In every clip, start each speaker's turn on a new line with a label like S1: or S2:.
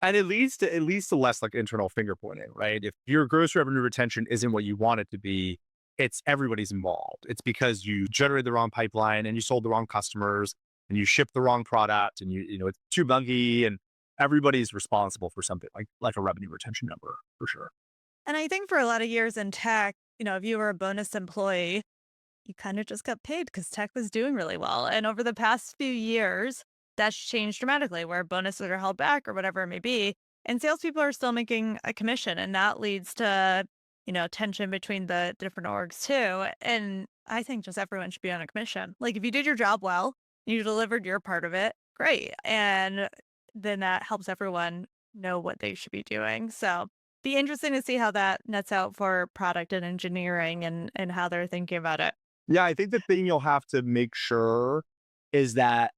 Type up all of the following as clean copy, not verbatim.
S1: And it leads to less like internal finger pointing, right? If your gross revenue retention isn't what you want it to be, it's everybody's involved. It's because you generated the wrong pipeline and you sold the wrong customers and you shipped the wrong product and it's too buggy and everybody's responsible for something like a revenue retention number for sure.
S2: And I think for a lot of years in tech, if you were a bonus employee, you kind of just got paid because tech was doing really well. And over the past few years, that's changed dramatically where bonuses are held back or whatever it may be. And salespeople are still making a commission. And that leads to, tension between the different orgs too. And I think just everyone should be on a commission. Like if you did your job well, you delivered your part of it, great. And then that helps everyone know what they should be doing. So be interesting to see how that nets out for product and engineering and how they're thinking about it.
S1: Yeah, I think the thing you'll have to make sure is that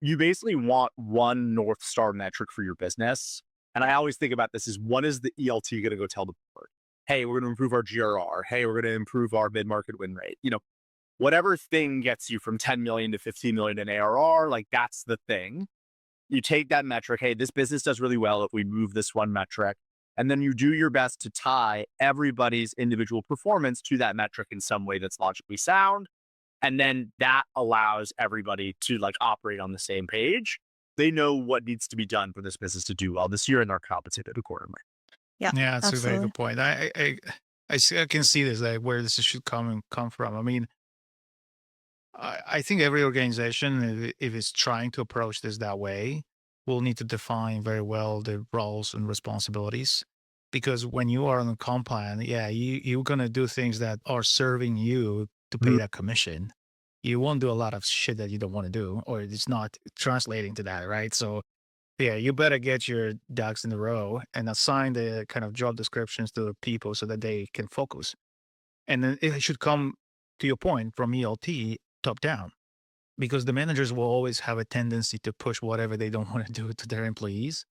S1: you basically want one North Star metric for your business. And I always think about this is what is the ELT going to go tell the board? Hey, we're going to improve our GRR. Hey, we're going to improve our mid market win rate. Whatever thing gets you from 10 million to 15 million in ARR, like that's the thing. You take that metric. Hey, this business does really well if we move this one metric. And then you do your best to tie everybody's individual performance to that metric in some way that's logically sound. And then that allows everybody to like operate on the same page. They know what needs to be done for this business to do well this year and they're compensated accordingly.
S2: Yeah,
S3: Yeah, that's a very
S2: absolutely.
S3: good point. I can see this, like, where this should come from. I mean, I think every organization, if it's trying to approach this that way, will need to define very well the roles and responsibilities. Because when you are on the comp plan, yeah, you're gonna do things that are serving you to pay
S1: Mhm.
S3: that commission. You won't do a lot of shit that you don't want to do, or it's not translating to that, right? So yeah, you better get your ducks in a row and assign the kind of job descriptions to the people so that they can focus. And then it should come, to your point, from ELT top down, because the managers will always have a tendency to push whatever they don't want to do to their employees.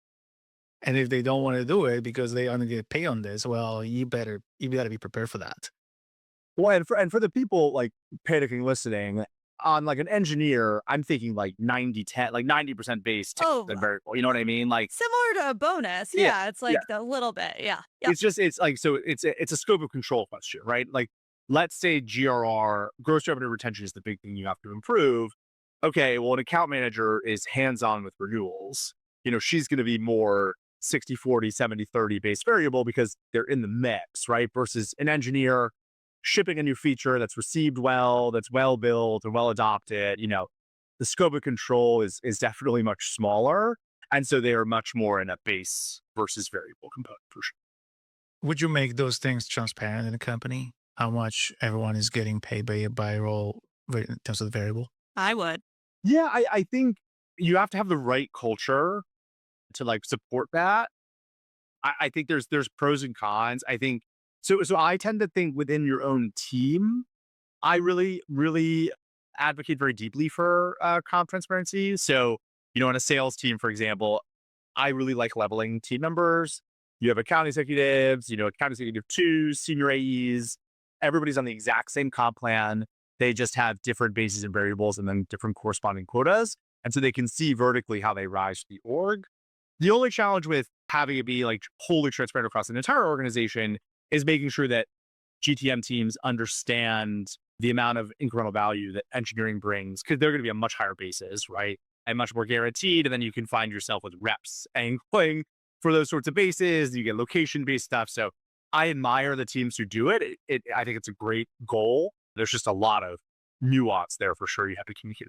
S3: And if they don't want to do it because they only get paid on this, well, you better be prepared for that.
S1: Well, and for the people like panicking listening, on like an engineer, I'm thinking like 90-10, like 90% base, 10%
S2: Oh,
S1: variable. You know what I mean? Like,
S2: similar to a bonus.
S1: yeah,
S2: Yeah, it's
S1: yeah.
S2: like a little bit. Yeah. Yep.
S1: It's like so it's a scope of control question, right? Like, let's say GRR, gross revenue retention is the big thing you have to improve. Okay, well, an account manager is hands-on with renewals. She's going to be more 60-40, 70-30 base variable because they're in the mix, right? Versus an engineer shipping a new feature that's received well, that's well built and well adopted. The scope of control is definitely much smaller. And so they are much more in a base versus variable component for sure.
S3: Would you make those things transparent in the company? How much everyone is getting paid by role in terms of the variable?
S2: I would.
S1: Yeah, I think you have to have the right culture to like support that. I think there's pros and cons. I think so I tend to think within your own team, I really, really advocate very deeply for comp transparency. So, on a sales team, for example, I really like leveling team members. You have account executives, account executive two, senior AEs. Everybody's on the exact same comp plan. They just have different bases and variables and then different corresponding quotas. And so they can see vertically how they rise to the org. The only challenge with having it be like wholly transparent across an entire organization is making sure that GTM teams understand the amount of incremental value that engineering brings because they're going to be a much higher basis, right? And much more guaranteed. And then you can find yourself with reps angling for those sorts of bases. You get location based stuff. So I admire the teams who do it. I think it's a great goal. There's just a lot of nuance there for sure. You have to communicate